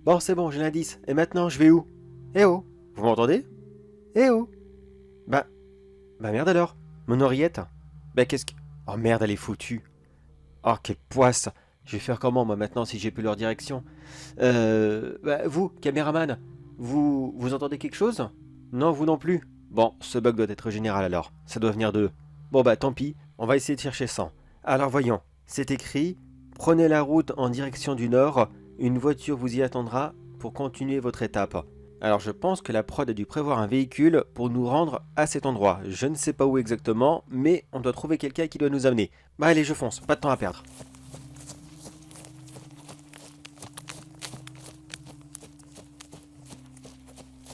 Bon, c'est bon, j'ai l'indice. Et maintenant, je vais où? Eh oh, vous m'entendez? Eh oh. Bah, bah merde alors. Mon oreillette. Bah qu'est-ce que... Oh merde, elle est foutue. Oh, quelle poisse. Je vais faire comment, moi, maintenant, si j'ai plus leur direction? Bah, vous, caméraman, vous entendez quelque chose? Non, vous non plus. Bon, ce bug doit être général alors. Ça doit venir d'eux. Bon bah tant pis, on va essayer de chercher ça. Alors voyons, c'est écrit, prenez la route en direction du nord, une voiture vous y attendra pour continuer votre étape. Alors je pense que la prod a dû prévoir un véhicule pour nous rendre à cet endroit. Je ne sais pas où exactement, mais on doit trouver quelqu'un qui doit nous amener. Bah allez, je fonce, pas de temps à perdre.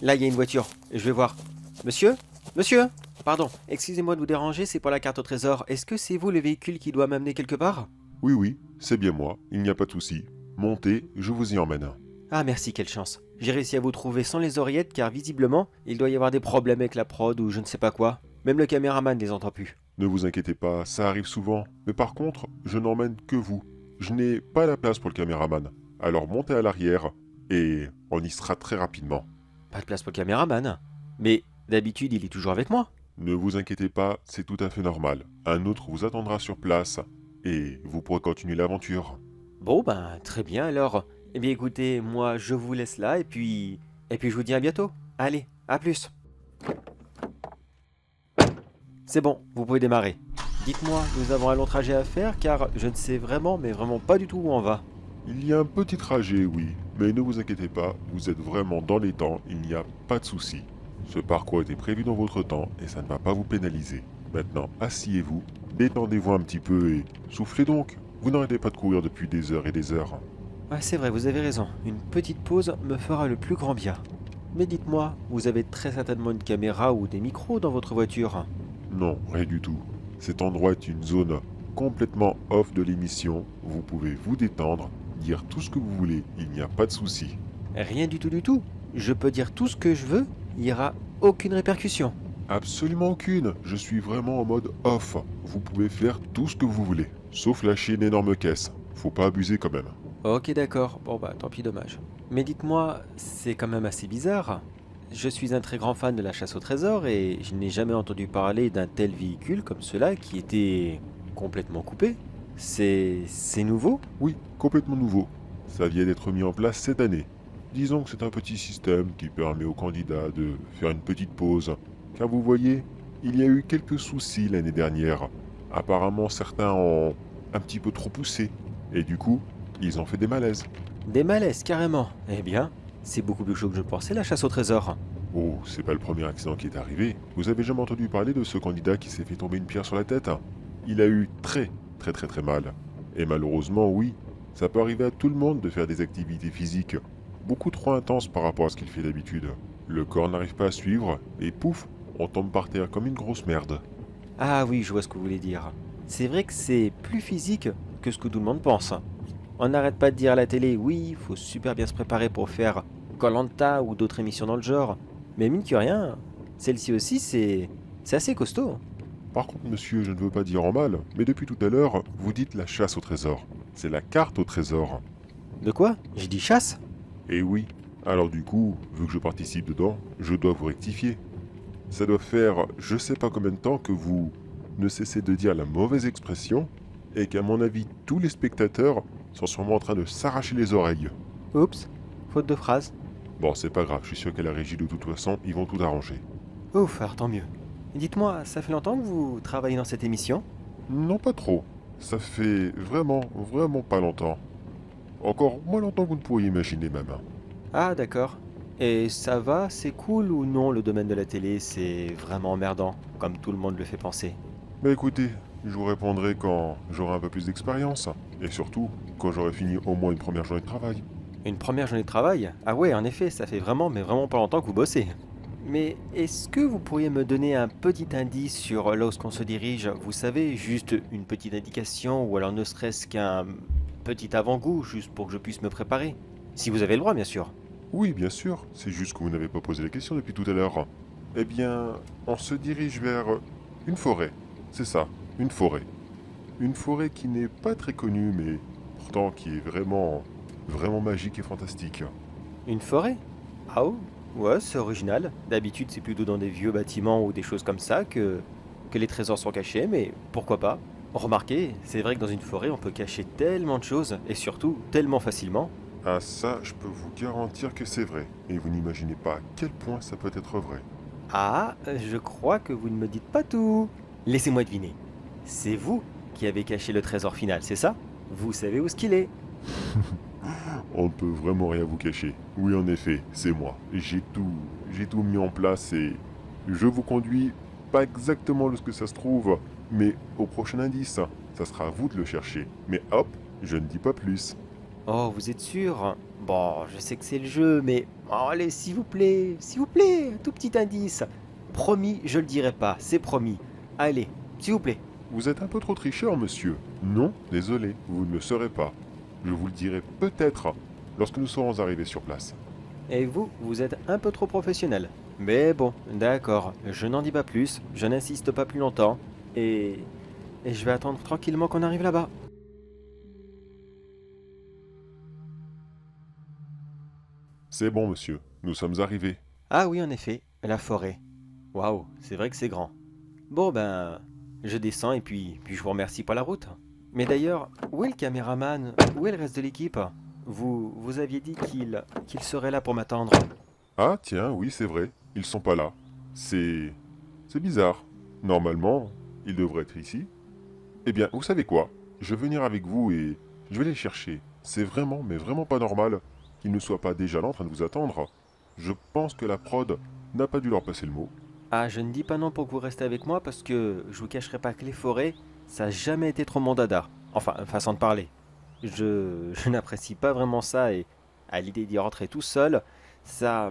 Là, il y a une voiture, je vais voir. Monsieur? Monsieur? Pardon, excusez-moi de vous déranger, c'est pour la carte au trésor. Est-ce que c'est vous le véhicule qui doit m'amener quelque part? Oui, oui, c'est bien moi, il n'y a pas de souci. Montez, je vous y emmène. Ah merci, quelle chance. J'ai réussi à vous trouver sans les oreillettes car visiblement, il doit y avoir des problèmes avec la prod ou je ne sais pas quoi. Même le caméraman ne les entend plus. Ne vous inquiétez pas, ça arrive souvent. Mais par contre, je n'emmène que vous. Je n'ai pas la place pour le caméraman. Alors montez à l'arrière et on y sera très rapidement. Pas de place pour le caméraman. Mais d'habitude, il est toujours avec moi. Ne vous inquiétez pas, c'est tout à fait normal. Un autre vous attendra sur place et vous pourrez continuer l'aventure. Bon ben, très bien alors. Eh bien écoutez, moi je vous laisse là et puis... je vous dis à bientôt. Allez, à plus. C'est bon, vous pouvez démarrer. Dites-moi, nous avons un long trajet à faire car je ne sais vraiment, mais vraiment pas du tout où on va. Il y a un petit trajet, oui, mais ne vous inquiétez pas, vous êtes vraiment dans les temps, il n'y a pas de souci. Ce parcours était prévu dans votre temps et ça ne va pas vous pénaliser. Maintenant, asseyez-vous, détendez-vous un petit peu et soufflez donc. Vous n'arrêtez pas de courir depuis des heures et des heures. Ah, c'est vrai, vous avez raison. Une petite pause me fera le plus grand bien. Mais dites-moi, vous avez très certainement une caméra ou des micros dans votre voiture. Non, rien du tout. Cet endroit est une zone complètement off de l'émission. Vous pouvez vous détendre, dire tout ce que vous voulez, il n'y a pas de souci. Rien du tout du tout. Je peux dire tout ce que je veux, il n'y aura aucune répercussion. Absolument aucune, je suis vraiment en mode off. Vous pouvez faire tout ce que vous voulez, sauf lâcher une énorme caisse. Faut pas abuser quand même. Ok d'accord, bon bah tant pis dommage. Mais dites-moi, c'est quand même assez bizarre. Je suis un très grand fan de la chasse au trésor et je n'ai jamais entendu parler d'un tel véhicule comme cela qui était complètement coupé. C'est nouveau? Oui, complètement nouveau. Ça vient d'être mis en place cette année. Disons que c'est un petit système qui permet aux candidats de faire une petite pause. Car vous voyez, il y a eu quelques soucis l'année dernière. Apparemment, certains ont un petit peu trop poussé. Et du coup, ils ont fait des malaises. Des malaises carrément. Eh bien, c'est beaucoup plus chaud que je pensais la chasse au trésor. Oh, c'est pas le premier accident qui est arrivé. Vous avez jamais entendu parler de ce candidat qui s'est fait tomber une pierre sur la tête? Il a eu très mal. Et malheureusement, oui, ça peut arriver à tout le monde de faire des activités physiques beaucoup trop intenses par rapport à ce qu'il fait d'habitude. Le corps n'arrive pas à suivre et pouf, on tombe par terre comme une grosse merde. Ah oui, je vois ce que vous voulez dire. C'est vrai que c'est plus physique que ce que tout le monde pense. On n'arrête pas de dire à la télé, oui, il faut super bien se préparer pour faire koh ou d'autres émissions dans le genre. Mais mine que rien, celle-ci aussi, c'est assez costaud. Par contre, monsieur, je ne veux pas dire en mal, mais depuis tout à l'heure, vous dites la chasse au trésor. C'est la carte au trésor. De quoi? J'ai dit chasse? Et oui. Alors du coup, vu que je participe dedans, je dois vous rectifier. Ça doit faire je sais pas combien de temps que vous ne cessez de dire la mauvaise expression et qu'à mon avis, tous les spectateurs sont sûrement en train de s'arracher les oreilles. Oups, faute de phrase. Bon, c'est pas grave, je suis sûr qu'à la régie de toute façon, ils vont tout arranger. Ouf, alors tant mieux. Et dites-moi, ça fait longtemps que vous travaillez dans cette émission? Non, pas trop. Ça fait vraiment pas longtemps. Encore moins longtemps que vous ne pourriez imaginer même. Ah d'accord. Et ça va, c'est cool ou non le domaine de la télé, c'est vraiment emmerdant, comme tout le monde le fait penser? Mais écoutez, je vous répondrai quand j'aurai un peu plus d'expérience. Et surtout, quand j'aurai fini au moins une première journée de travail. Une première journée de travail? Ah ouais, en effet, ça fait vraiment, mais vraiment pas longtemps que vous bossez. Mais est-ce que vous pourriez me donner un petit indice sur là où est-ce qu'on se dirige? Vous savez, juste une petite indication, ou alors ne serait-ce qu'un petit avant-goût, juste pour que je puisse me préparer. Si vous avez le droit, bien sûr. Oui, bien sûr, c'est juste que vous n'avez pas posé la question depuis tout à l'heure. Eh bien, on se dirige vers une forêt. C'est ça, une forêt. Une forêt qui n'est pas très connue, mais pourtant qui est vraiment, vraiment magique et fantastique. Une forêt? Ah oh, ouais, c'est original. D'habitude, c'est plutôt dans des vieux bâtiments ou des choses comme ça que les trésors sont cachés, mais pourquoi pas? Remarquez, c'est vrai que dans une forêt, on peut cacher tellement de choses, et surtout tellement facilement. Ah ça, je peux vous garantir que c'est vrai. Et vous n'imaginez pas à quel point ça peut être vrai. Ah, je crois que vous ne me dites pas tout. Laissez-moi deviner. C'est vous qui avez caché le trésor final, c'est ça? Vous savez où ce qu'il est. On ne peut vraiment rien vous cacher. Oui, en effet, c'est moi. J'ai tout mis en place et je vous conduis pas exactement où ce que ça se trouve, mais au prochain indice. Ça sera à vous de le chercher. Mais hop, je ne dis pas plus. Oh, vous êtes sûr? Bon, je sais que c'est le jeu, mais oh, allez, s'il vous plaît, un tout petit indice. Promis, je le dirai pas, c'est promis. Allez, s'il vous plaît. Vous êtes un peu trop tricheur, monsieur. Non, désolé, vous ne le serez pas. Je vous le dirai peut-être lorsque nous serons arrivés sur place. Et vous, vous êtes un peu trop professionnel. Mais bon, d'accord, je n'en dis pas plus, je n'insiste pas plus longtemps, et je vais attendre tranquillement qu'on arrive là-bas. C'est bon, monsieur, nous sommes arrivés. Ah oui, en effet, la forêt. Waouh, c'est vrai que c'est grand. Bon ben, je descends et puis je vous remercie pour la route. Mais d'ailleurs, où est le caméraman? Où est le reste de l'équipe? Vous aviez dit qu'il serait là pour m'attendre. Ah, tiens, oui, c'est vrai, ils sont pas là. C'est... C'est bizarre. Normalement, ils devraient être ici. Eh bien, vous savez quoi? Je vais venir avec vous et je vais les chercher. C'est vraiment, mais vraiment pas normal qu'ils ne soient pas déjà là en train de vous attendre. Je pense que la prod n'a pas dû leur passer le mot. Ah, je ne dis pas non pour que vous restez avec moi parce que je vous cacherai pas que les forêts, ça a jamais été trop mon dada. Enfin, façon de parler. Je n'apprécie pas vraiment ça et à l'idée d'y rentrer tout seul, ça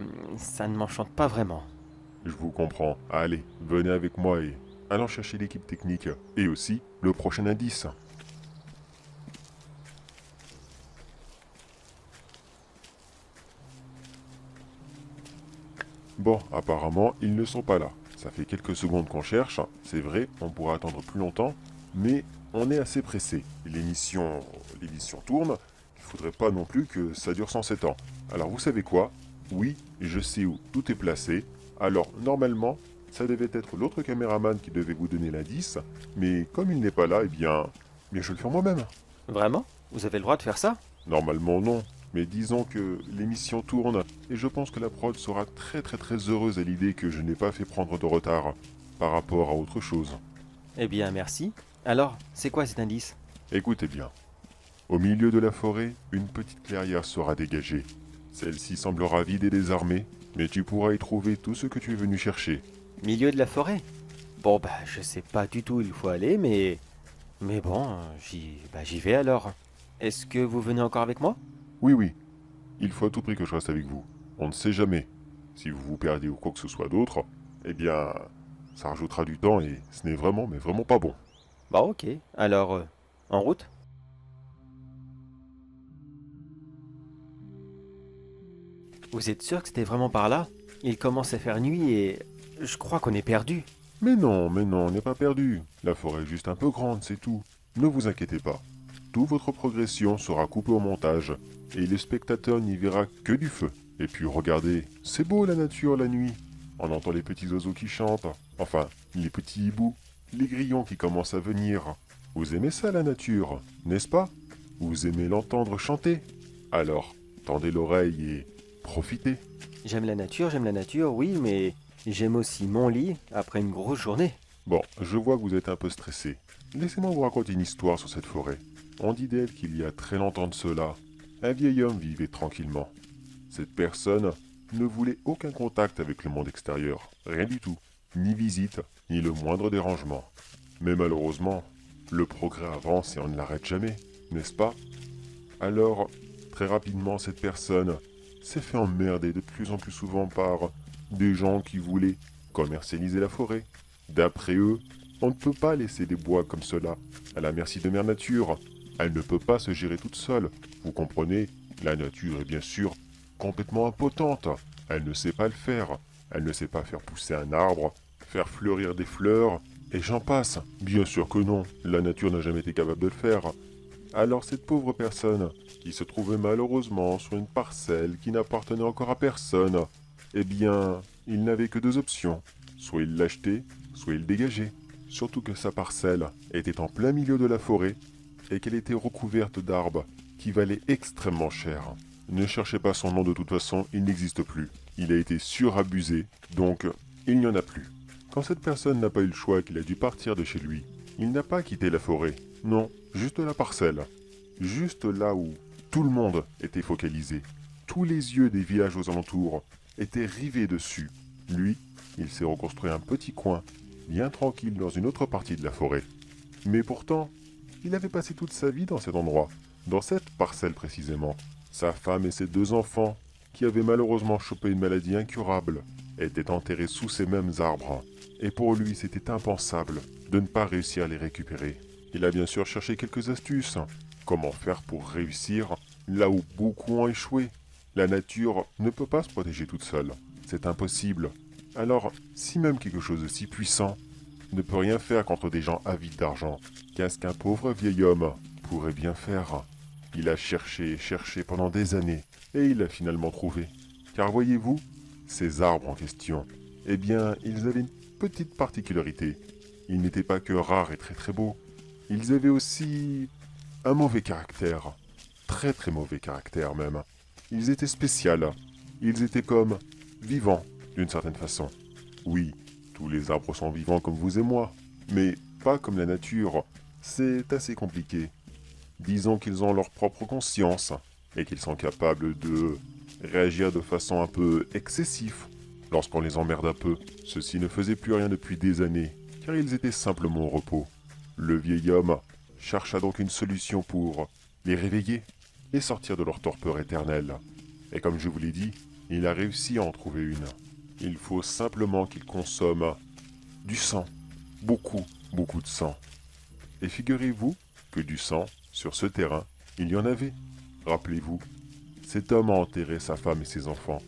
ne m'enchante pas vraiment. Je vous comprends. Allez, venez avec moi et allons chercher l'équipe technique. Et aussi le prochain indice. Bon, apparemment, ils ne sont pas là. Ça fait quelques secondes qu'on cherche. C'est vrai, on pourra attendre plus longtemps. Mais on est assez pressé. L'émission tourne. Il faudrait pas non plus que ça dure 107 ans. Alors vous savez quoi? Oui, je sais où tout est placé. Alors normalement, ça devait être l'autre caméraman qui devait vous donner l'indice. Mais comme il n'est pas là, eh bien je vais le faire moi-même. Vraiment? Vous avez le droit de faire ça? Normalement non. Mais disons que l'émission tourne et je pense que la prod sera très très très heureuse à l'idée que je n'ai pas fait prendre de retard par rapport à autre chose. Eh bien, merci. Alors, c'est quoi cet indice? Écoutez bien. Au milieu de la forêt, une petite clairière sera dégagée. Celle-ci semblera vide et désarmée, mais tu pourras y trouver tout ce que tu es venu chercher. Milieu de la forêt? Bon, bah, je sais pas du tout où il faut aller, mais bon, j'y vais alors. Est-ce que vous venez encore avec moi? Oui, oui, il faut à tout prix que je reste avec vous. On ne sait jamais. Si vous vous perdez ou quoi que ce soit d'autre, eh bien, ça rajoutera du temps et ce n'est vraiment, mais vraiment pas bon. Bah, ok. Alors, en route? Vous êtes sûr que c'était vraiment par là? Il commence à faire nuit et je crois qu'on est perdu. Mais non, on n'est pas perdu. La forêt est juste un peu grande, c'est tout. Ne vous inquiétez pas. Toute votre progression sera coupée au montage, et le spectateur n'y verra que du feu. Et puis regardez, c'est beau la nature la nuit. On entend les petits oiseaux qui chantent, enfin, les petits hiboux, les grillons qui commencent à venir. Vous aimez ça la nature, n'est-ce pas? Vous aimez l'entendre chanter? Alors, tendez l'oreille et profitez. J'aime la nature, oui, mais j'aime aussi mon lit après une grosse journée. Bon, je vois que vous êtes un peu stressé. Laissez-moi vous raconter une histoire sur cette forêt. On dit d'elle qu'il y a très longtemps de cela, un vieil homme vivait tranquillement. Cette personne ne voulait aucun contact avec le monde extérieur, rien du tout, ni visite, ni le moindre dérangement. Mais malheureusement, le progrès avance et on ne l'arrête jamais, n'est-ce pas? Alors, très rapidement, cette personne s'est fait emmerder de plus en plus souvent par des gens qui voulaient commercialiser la forêt. D'après eux, on ne peut pas laisser des bois comme cela à la merci de Mère Nature. Elle ne peut pas se gérer toute seule. Vous comprenez, la nature est bien sûr complètement impotente. Elle ne sait pas le faire. Elle ne sait pas faire pousser un arbre, faire fleurir des fleurs, et j'en passe. Bien sûr que non, la nature n'a jamais été capable de le faire. Alors cette pauvre personne, qui se trouvait malheureusement sur une parcelle qui n'appartenait encore à personne, eh bien, il n'avait que deux options. Soit il l'achetait, soit il dégageait. Surtout que sa parcelle était en plein milieu de la forêt et qu'elle était recouverte d'arbres qui valaient extrêmement cher. Ne cherchez pas son nom de toute façon, il n'existe plus. Il a été surabusé, donc il n'y en a plus. Quand cette personne n'a pas eu le choix qu'il a dû partir de chez lui, il n'a pas quitté la forêt. Non, juste la parcelle. Juste là où tout le monde était focalisé. Tous les yeux des villages aux alentours étaient rivés dessus. Lui, il s'est reconstruit un petit coin, bien tranquille dans une autre partie de la forêt. Mais pourtant, il avait passé toute sa vie dans cet endroit, dans cette parcelle précisément. Sa femme et ses deux enfants, qui avaient malheureusement chopé une maladie incurable, étaient enterrés sous ces mêmes arbres. Et pour lui, c'était impensable de ne pas réussir à les récupérer. Il a bien sûr cherché quelques astuces. Comment faire pour réussir là où beaucoup ont échoué? La nature ne peut pas se protéger toute seule. C'est impossible. Alors, si même quelque chose de si puissant ne peut rien faire contre des gens avides d'argent, qu'est-ce qu'un pauvre vieil homme pourrait bien faire? Il a cherché et cherché pendant des années, et il a finalement trouvé. Car voyez-vous, ces arbres en question, eh bien, ils avaient une petite particularité. Ils n'étaient pas que rares et très très beaux. Ils avaient aussi un mauvais caractère. Très très mauvais caractère même. Ils étaient spéciaux. Ils étaient comme vivants, d'une certaine façon. Oui, tous les arbres sont vivants comme vous et moi, mais pas comme la nature. C'est assez compliqué. Disons qu'ils ont leur propre conscience et qu'ils sont capables de réagir de façon un peu excessive. Lorsqu'on les emmerde un peu, ceux-ci ne faisaient plus rien depuis des années, car ils étaient simplement au repos. Le vieil homme chercha donc une solution pour les réveiller et sortir de leur torpeur éternelle. Et comme je vous l'ai dit, il a réussi à en trouver une. Il faut simplement qu'il consomme du sang. Beaucoup, beaucoup de sang. Et figurez-vous que du sang, sur ce terrain, il y en avait. Rappelez-vous, cet homme a enterré sa femme et ses enfants.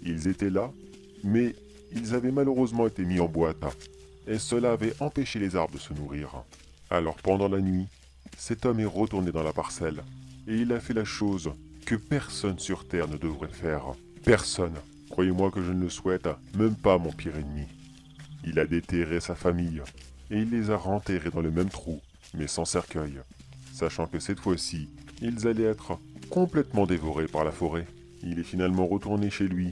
Ils étaient là, mais ils avaient malheureusement été mis en boîte. Et cela avait empêché les arbres de se nourrir. Alors pendant la nuit, cet homme est retourné dans la parcelle. Et il a fait la chose que personne sur Terre ne devrait faire. Personne. Croyez-moi que je ne le souhaite, même pas mon pire ennemi. Il a déterré sa famille, et il les a renterrés dans le même trou, mais sans cercueil, sachant que cette fois-ci, ils allaient être complètement dévorés par la forêt. Il est finalement retourné chez lui,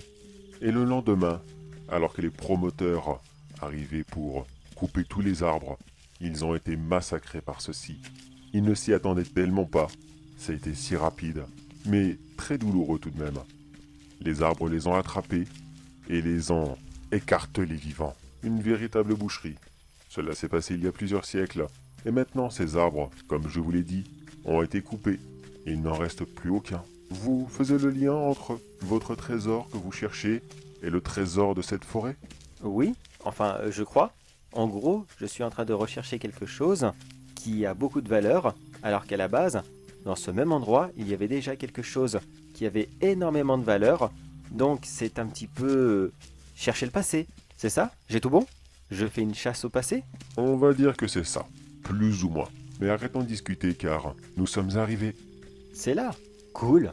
et le lendemain, alors que les promoteurs arrivaient pour couper tous les arbres, ils ont été massacrés par ceux-ci. Ils ne s'y attendaient tellement pas, ça a été si rapide, mais très douloureux tout de même. Les arbres les ont attrapés et les ont écartelés vivants. Une véritable boucherie. Cela s'est passé il y a plusieurs siècles. Et maintenant, ces arbres, comme je vous l'ai dit, ont été coupés. Et il n'en reste plus aucun. Vous faisiez le lien entre votre trésor que vous cherchez et le trésor de cette forêt? Oui, enfin, je crois. En gros, je suis en train de rechercher quelque chose qui a beaucoup de valeur, alors qu'à la base, dans ce même endroit, il y avait déjà quelque chose qui avait énormément de valeur. Donc c'est un petit peu chercher le passé. C'est ça? J'ai tout bon? Je fais une chasse au passé? On va dire que c'est ça. Plus ou moins. Mais arrêtons de discuter car nous sommes arrivés. C'est là. Cool.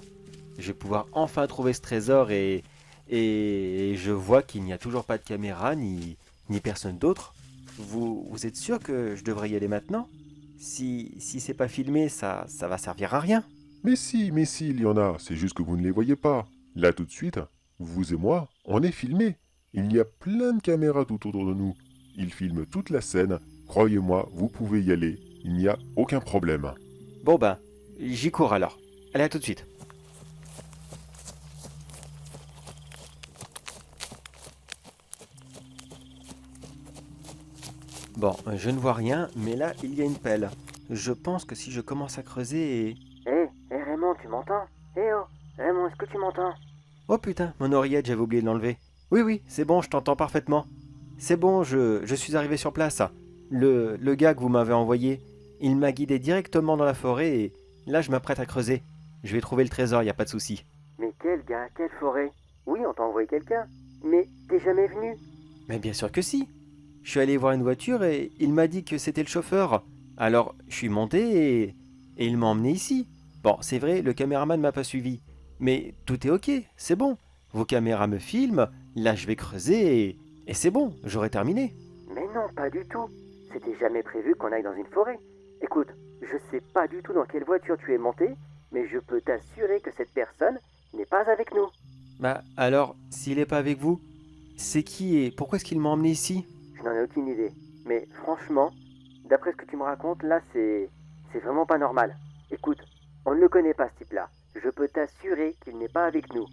Je vais pouvoir enfin trouver ce trésor et je vois qu'il n'y a toujours pas de caméra ni personne d'autre. Vous êtes sûr que je devrais y aller maintenant? Si c'est pas filmé, ça va servir à rien. Mais si, il y en a. C'est juste que vous ne les voyez pas. Là tout de suite, vous et moi, on est filmés. Il y a plein de caméras tout autour de nous. Ils filment toute la scène. Croyez-moi, vous pouvez y aller. Il n'y a aucun problème. Bon ben, j'y cours alors. Allez, à tout de suite. Bon, je ne vois rien, mais là, il y a une pelle. Je pense que si je commence à creuser et... Raymond, tu m'entends? Oh, Raymond, est-ce que tu m'entends? Oh putain, mon oreillette, j'avais oublié de l'enlever. Oui, c'est bon, je t'entends parfaitement. C'est bon, je suis arrivé sur place. Le gars que vous m'avez envoyé, il m'a guidé directement dans la forêt et là, je m'apprête à creuser. Je vais trouver le trésor, y a pas de souci. Mais Quel gars? Quelle forêt? Oui, on t'a envoyé quelqu'un. Mais t'es jamais venu. Mais bien sûr que si. Je suis allé voir une voiture et il m'a dit que c'était le chauffeur. Alors, je suis monté et il m'a emmené ici. Bon, c'est vrai, le caméraman m'a pas suivi. Mais tout est ok, c'est bon. Vos caméras me filment, là je vais creuser et c'est bon, j'aurai terminé. Mais non, pas du tout. C'était jamais prévu qu'on aille dans une forêt. Écoute, je sais pas du tout dans quelle voiture tu es monté, mais je peux t'assurer que cette personne n'est pas avec nous. Bah alors, s'il est pas avec vous, c'est qui et pourquoi est-ce qu'il m'a emmené ici? Je n'en ai aucune idée. Mais franchement, d'après ce que tu me racontes, là, c'est vraiment pas normal. Écoute, on ne le connaît pas, ce type-là. Je peux t'assurer qu'il n'est pas avec nous.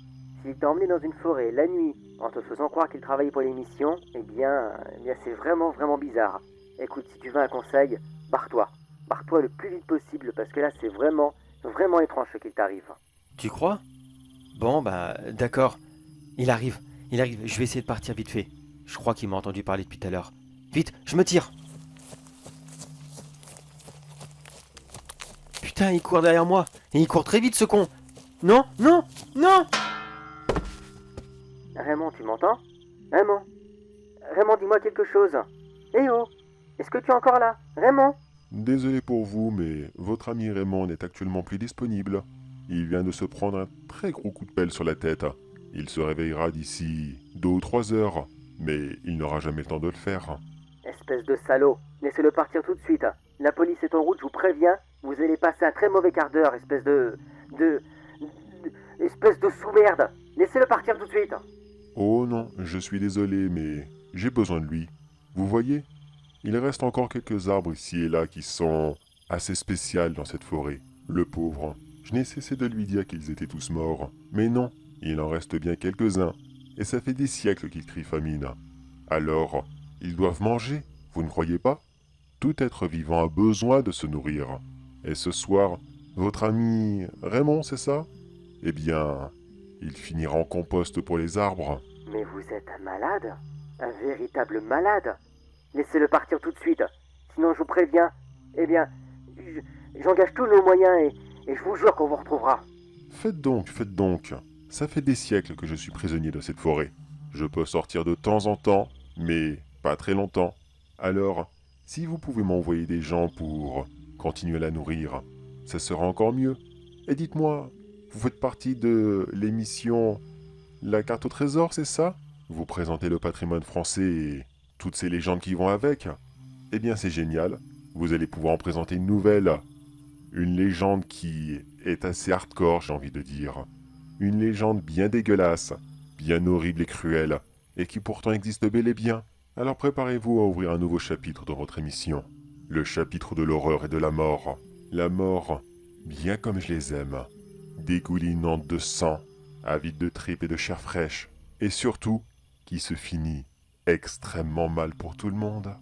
S'il t'a emmené dans une forêt la nuit en te faisant croire qu'il travaillait pour l'émission, eh bien c'est vraiment, vraiment bizarre. Écoute, si tu veux un conseil, barre-toi. Barre-toi le plus vite possible parce que là, c'est vraiment, vraiment étrange ce qu'il t'arrive. Tu crois? Bon bah d'accord. Il arrive, je vais essayer de partir vite fait. Je crois qu'il m'a entendu parler depuis tout à l'heure. Vite, je me tire. Putain, il court derrière moi. Et il court très vite ce con. Non, non, non. Raymond, tu m'entends? Raymond? Raymond, dis-moi quelque chose. Eh oh! Est-ce que tu es encore là? Raymond? Désolé pour vous, mais votre ami Raymond n'est actuellement plus disponible. Il vient de se prendre un très gros coup de pelle sur la tête. Il se réveillera d'ici 2 ou 3 heures, mais il n'aura jamais le temps de le faire. Espèce de salaud. Laissez-le partir tout de suite. La police est en route, je vous préviens. Vous allez passer un très mauvais quart d'heure, espèce de espèce de sous-merde. Laissez-le partir tout de suite. Oh non, je suis désolé, mais j'ai besoin de lui. Vous voyez, il reste encore quelques arbres ici et là qui sont assez spéciaux dans cette forêt. Le pauvre. Je n'ai cessé de lui dire qu'ils étaient tous morts. Mais non, il en reste bien quelques-uns. Et ça fait des siècles qu'ils crient famine. Alors, ils doivent manger, vous ne croyez pas? Tout être vivant a besoin de se nourrir. Et ce soir, votre ami Raymond, c'est ça? Eh bien, il finira en compost pour les arbres. Mais vous êtes un malade. Un véritable malade. Laissez-le partir tout de suite. Sinon, je vous préviens. Eh bien, j'engage tous nos moyens et je vous jure qu'on vous retrouvera. Faites donc, faites donc. Ça fait des siècles que je suis prisonnier de cette forêt. Je peux sortir de temps en temps, mais pas très longtemps. Alors, si vous pouvez m'envoyer des gens pour continuer à la nourrir, ça sera encore mieux. Et dites-moi, vous faites partie de l'émission La carte au trésor, c'est ça? Vous présentez le patrimoine français et toutes ces légendes qui vont avec. Eh bien, c'est génial. Vous allez pouvoir en présenter une nouvelle. Une légende qui est assez hardcore, j'ai envie de dire. Une légende bien dégueulasse, bien horrible et cruelle, et qui pourtant existe bel et bien. Alors préparez-vous à ouvrir un nouveau chapitre dans votre émission. Le chapitre de l'horreur et de la mort. La mort, bien comme je les aime. Dégoulinante de sang, avide de tripes et de chair fraîche. Et surtout, qui se finit extrêmement mal pour tout le monde.